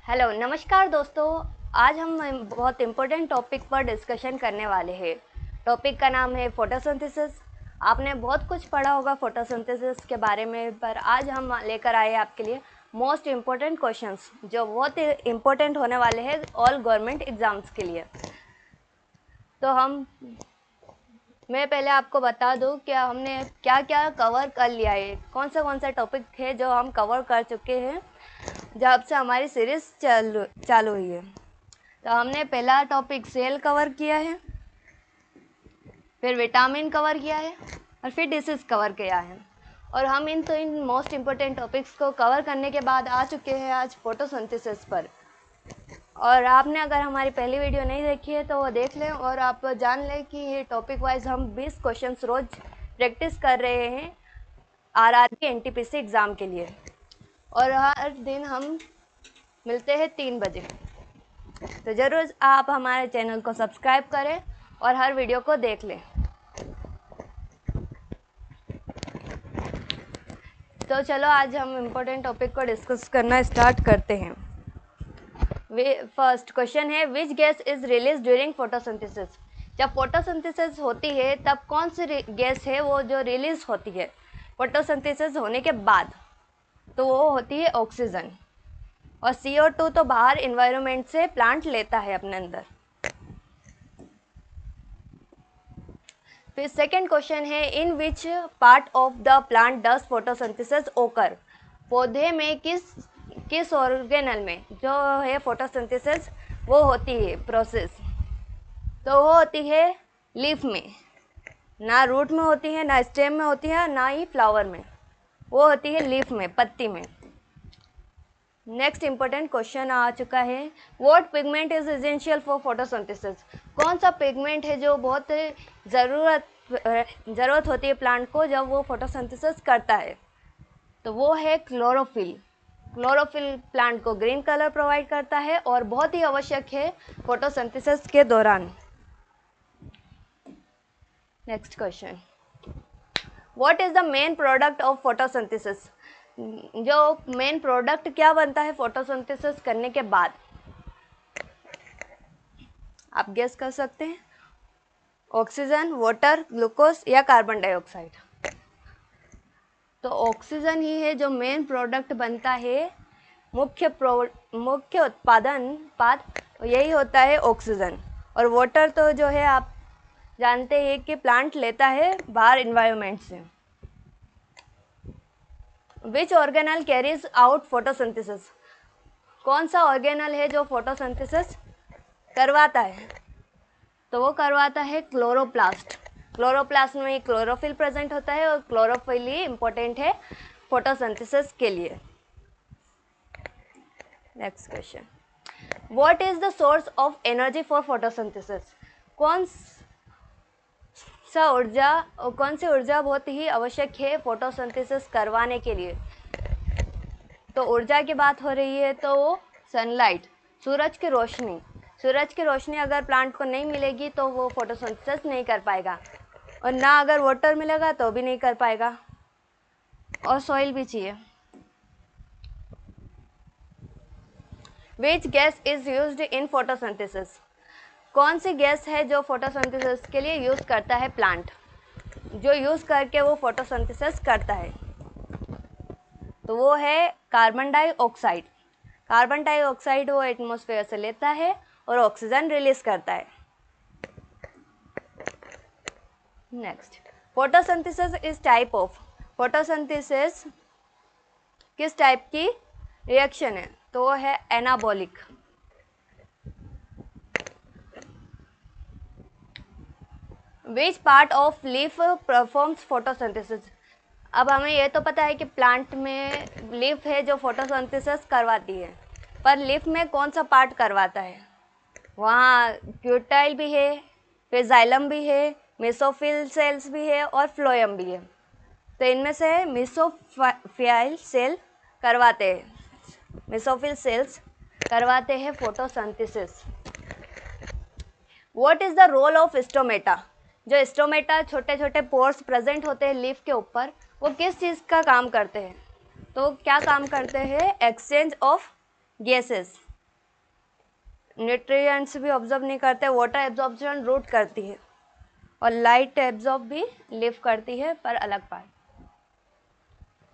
Hello नमस्कार दोस्तों। आज हम बहुत इम्पोर्टेंट टॉपिक पर डिस्कशन करने वाले हैं। टॉपिक का नाम है फोटोसिंथेसिस। आपने बहुत कुछ पढ़ा होगा फोटोसिंथेसिस के बारे में, पर आज हम लेकर आए आपके लिए मोस्ट इम्पोर्टेंट क्वेश्चंस जो बहुत इम्पोर्टेंट होने वाले हैं ऑल गवर्नमेंट एग्ज़ाम्स के लिए। तो मैं पहले आपको बता दूं कि हमने क्या क्या कवर कर लिया है, कौन सा टॉपिक है जो हम कवर कर चुके हैं जब से हमारी सीरीज़ चालू हुई है। तो हमने पहला टॉपिक सेल कवर किया है, फिर विटामिन कवर किया है और फिर डिसीज़ कवर किया है। और हम इन मोस्ट इम्पोर्टेंट टॉपिक्स को कवर करने के बाद आ चुके हैं आज फोटोसिंथेसिस पर। और आपने अगर हमारी पहली वीडियो नहीं देखी है तो वो देख लें और आप जान लें कि ये टॉपिक वाइज हम 20 क्वेश्चंस रोज़ प्रैक्टिस कर रहे हैं आरआरबी एनटीपीसी एग्ज़ाम के लिए। और हर दिन हम मिलते हैं 3 बजे। तो ज़रूर आप हमारे चैनल को सब्सक्राइब करें और हर वीडियो को देख लें। तो चलो आज हम इम्पोर्टेंट टॉपिक को डिस्कस करना स्टार्ट करते हैं। फर्स्ट क्वेश्चन है, which gas is release during photosynthesis. जब फोटोसिंथेसिस होती है तब कौन सी गैस है वो जो रिलीज होती है फोटोसिंथेसिस होने के बाद? तो वो होती है ऑक्सीजन। और CO2 तो बाहर इन्वायरमेंट से प्लांट लेता है अपने अंदर। फिर सेकेंड क्वेश्चन है, in which part of the plant does photosynthesis occur. पौधे में किस ऑर्गेनल में जो है फोटोसिंथेसिस वो होती है प्रोसेस? तो वो होती है लीफ में। ना रूट में होती है, ना स्टेम में होती है, ना ही फ्लावर में। वो होती है लीफ में, पत्ती में। नेक्स्ट इंपॉर्टेंट क्वेश्चन आ चुका है, what pigment is essential for photosynthesis. कौन सा पिगमेंट है जो बहुत ज़रूरत होती है प्लांट को जब वो फोटोसिंथेसिस करता है? तो वो है क्लोरोफिल। क्लोरोफिल प्लांट को ग्रीन कलर प्रोवाइड करता है और बहुत ही आवश्यक है फोटोसिंथेसिस के दौरान। Next question, what is the main product of photosynthesis. जो मेन प्रोडक्ट क्या बनता है फोटोसिंथेसिस करने के बाद? आप गेस कर सकते हैं, ऑक्सीजन, वाटर, ग्लूकोज या कार्बन डाइऑक्साइड। तो ऑक्सीजन ही है जो मेन प्रोडक्ट बनता है। मुख्य उत्पाद यही होता है ऑक्सीजन। और वाटर तो जो है आप जानते हैं कि प्लांट लेता है बाहर इन्वायरमेंट से। विच ऑर्गेनल कैरीज आउट फोटोसिंथेसिस। कौन सा ऑर्गेनल है जो फोटोसिंथेसिस करवाता है? तो वो करवाता है क्लोरोप्लास्ट। क्लोरोप्लास्ट में ही क्लोरोफिल प्रेजेंट होता है और क्लोरोफिल ही इम्पोर्टेंट है फोटोसिंथेसिस के लिए। Next question, what is the source of energy for photosynthesis. कौन सी ऊर्जा बहुत ही आवश्यक है फोटोसिंथेसिस करवाने के लिए? तो ऊर्जा की बात हो रही है तो सनलाइट, सूरज की रोशनी। सूरज की रोशनी अगर प्लांट को नहीं मिलेगी तो वो फोटोसिंथेसिस नहीं कर पाएगा। और ना अगर वाटर मिलेगा तो भी नहीं कर पाएगा। और सॉइल भी चाहिए। Which gas is used in photosynthesis. कौन सी गैस है जो फोटोसिंथेसिस के लिए यूज़ करता है प्लांट, जो यूज़ करके वो फोटोसिंथेसिस करता है? तो वो है कार्बन डाइऑक्साइड। कार्बन डाइऑक्साइड वो एटमॉस्फेयर से लेता है और ऑक्सीजन रिलीज करता है। Next, photosynthesis is type of. Photosynthesis किस टाइप की रिएक्शन है? तो वो है anabolic. Which part of leaf performs photosynthesis. अब हमें यह तो पता है कि प्लांट में लीफ है जो फोटोसिंथेसिस करवाती है, पर लीफ में कौन सा पार्ट करवाता है? वहाँ क्यूटाइल भी है, फिर जाइलम भी है, मेसोफिल सेल्स भी है और फ्लोएम भी है। तो इनमें से मेसोफिल सेल करवाते हैं, मेसोफिल सेल्स करवाते हैं photosynthesis. What is the role of stomata. जो स्टोमेटा छोटे छोटे पोर्स प्रेजेंट होते हैं लीफ के ऊपर, वो किस चीज़ का काम करते हैं? तो क्या काम करते हैं? Exchange of gases. न्यूट्रिएंट्स भी ऑब्जॉर्ब नहीं करते, वाटर एब्जॉर्प्शन रूट करती है और लाइट एब्जॉर्ब भी लीफ करती है पर अलग part.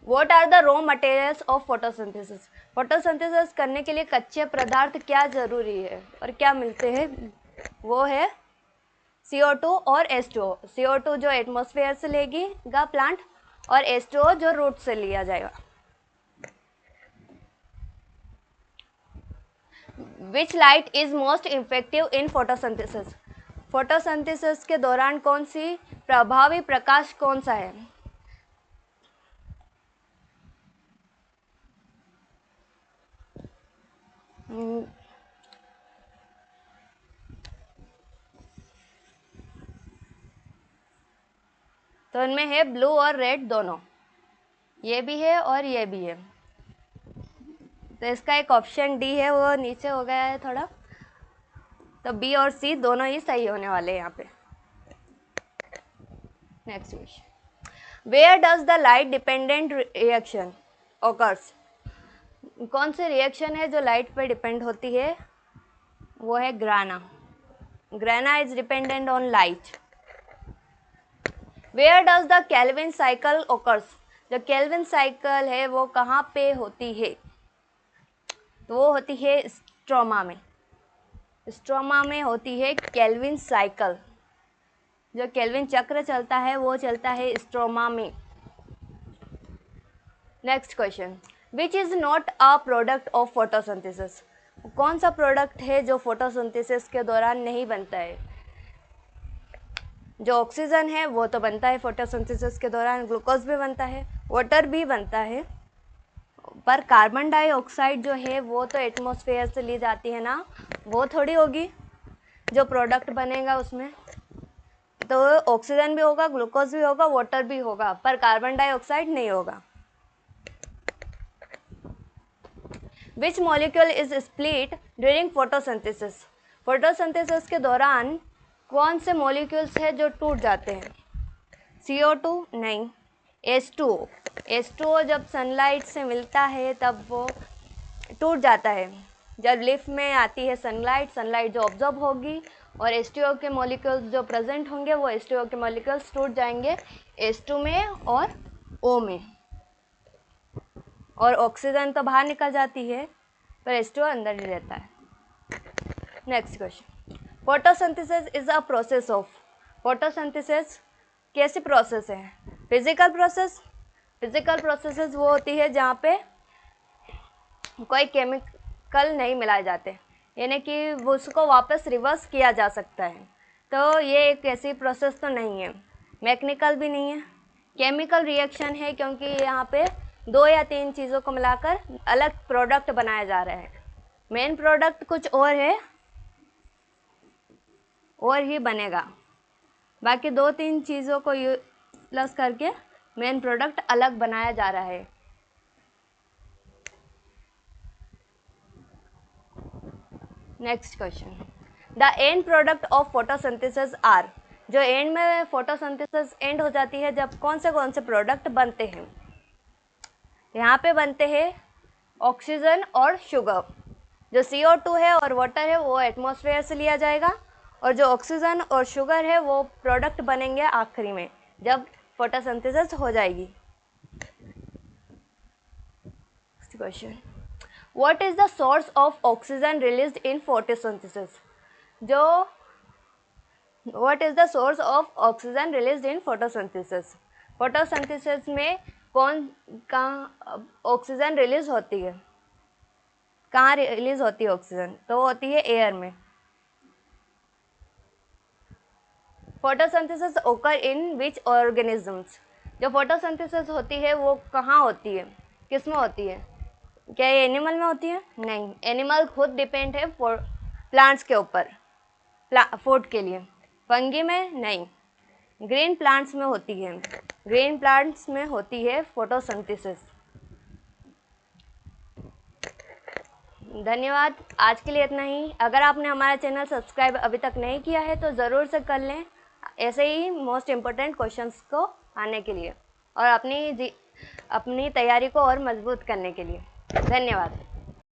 What are the raw materials of photosynthesis? Photosynthesis करने के लिए कच्चे पदार्थ क्या जरूरी है और क्या मिलते हैं? वो है CO2 और H2O। CO2 जो एटमॉस्फेयर से लेगा प्लांट और H2O जो रूट से लिया जाएगा। Which light is most effective in photosynthesis? Photosynthesis के दौरान कौन सी प्रभावी प्रकाश कौन सा है? तो इनमें है ब्लू और रेड दोनों, ये भी है और ये भी है। तो इसका एक ऑप्शन डी है वो नीचे हो गया है थोड़ा, तो बी और सी दोनों ही सही होने वाले हैं यहाँ पे। Next question, where does the light dependent reaction occurs? कौन से रिएक्शन है जो लाइट पर डिपेंड होती है? वो है grana. Grana is dependent on light. Where does the Calvin cycle occurs? जो केल्विन साइकिल है वो कहाँ पे होती है? तो वो होती है स्ट्रोमा में। स्ट्रोमा में होती है केल्विन साइकिल। जो केल्विन चक्र चलता है वो चलता है स्ट्रोमा में। Next question, which is not a product of photosynthesis? कौन सा प्रोडक्ट है जो फोटोसिंथेसिस के दौरान नहीं बनता है? जो ऑक्सीजन है वो तो बनता है फोटोसिंथेसिस के दौरान, ग्लूकोज भी बनता है, वाटर भी बनता है, पर कार्बन डाइऑक्साइड जो है वो तो एटमॉस्फेयर से ली जाती है ना, वो थोड़ी होगी जो प्रोडक्ट बनेगा उसमें। तो ऑक्सीजन भी होगा, ग्लूकोज भी होगा, वाटर भी होगा, पर कार्बन डाइऑक्साइड नहीं होगा। Which molecule is split during photosynthesis? Photosynthesis के दौरान कौन से मॉलिक्यूल्स हैं जो टूट जाते हैं? CO2 नहीं, H2O। H2O जब सनलाइट से मिलता है तब वो टूट जाता है। जब लीफ में आती है सनलाइट, सनलाइट जो ऑब्जॉर्ब होगी और H2O के मॉलिक्यूल्स जो प्रेजेंट होंगे वो H2O के मॉलिक्यूल्स टूट जाएंगे H2 में और O में, और ऑक्सीजन तो बाहर निकल जाती है पर H2O अंदर ही रहता है। Next question, photosynthesis is a process of? Photosynthesis कैसी प्रोसेस है? Physical process. फिजिकल प्रोसेसेस वो होती है जहाँ पे कोई केमिकल नहीं मिलाए जाते, यानी कि वो उसको वापस रिवर्स किया जा सकता है। तो ये एक ऐसी प्रोसेस तो नहीं है, मैकेनिकल भी नहीं है, केमिकल रिएक्शन है, क्योंकि यहाँ पे 2 या 3 चीज़ों को मिलाकर अलग प्रोडक्ट बनाया जा रहा है। मेन प्रोडक्ट कुछ और है और ही बनेगा, बाकी 2-3 चीज़ों को प्लस करके मेन प्रोडक्ट अलग बनाया जा रहा है। Next question, the end product of photosynthesis are? जो एंड में फोटोसिंथेसिस एंड हो जाती है जब कौन से प्रोडक्ट बनते हैं? यहाँ पे बनते हैं ऑक्सीजन और शुगर। जो CO2 है और वाटर है वो एटमॉस्फेयर से लिया जाएगा, और जो ऑक्सीजन और शुगर है वो प्रोडक्ट बनेंगे आखिरी में जब फोटोसिंथेसिस हो जाएगी। Question, what is the source of oxygen released in photosynthesis? What is the source of oxygen released in photosynthesis? Photosynthesis में कहाँ ऑक्सीजन रिलीज होती है? कहाँ रिलीज होती है ऑक्सीजन? तो वो होती है एयर में। फोटोसिंथेसिस ओकर इन विच ऑर्गेनिजम्स? जो फोटोसिंथेसिस होती है वो कहाँ होती है, किस में होती है? क्या ये एनिमल में होती है? नहीं, एनिमल खुद डिपेंड है प्लांट्स के ऊपर फूड के लिए। फंगी में नहीं, ग्रीन प्लांट्स में होती है। ग्रीन प्लांट्स में होती है फोटोसिंथेसिस। धन्यवाद, आज के लिए इतना ही। अगर आपने हमारा चैनल सब्सक्राइब अभी तक नहीं किया है तो ज़रूर से कर लें, ऐसे ही मोस्ट इम्पोर्टेंट क्वेश्चंस को आने के लिए और अपनी तैयारी को और मजबूत करने के लिए। धन्यवाद।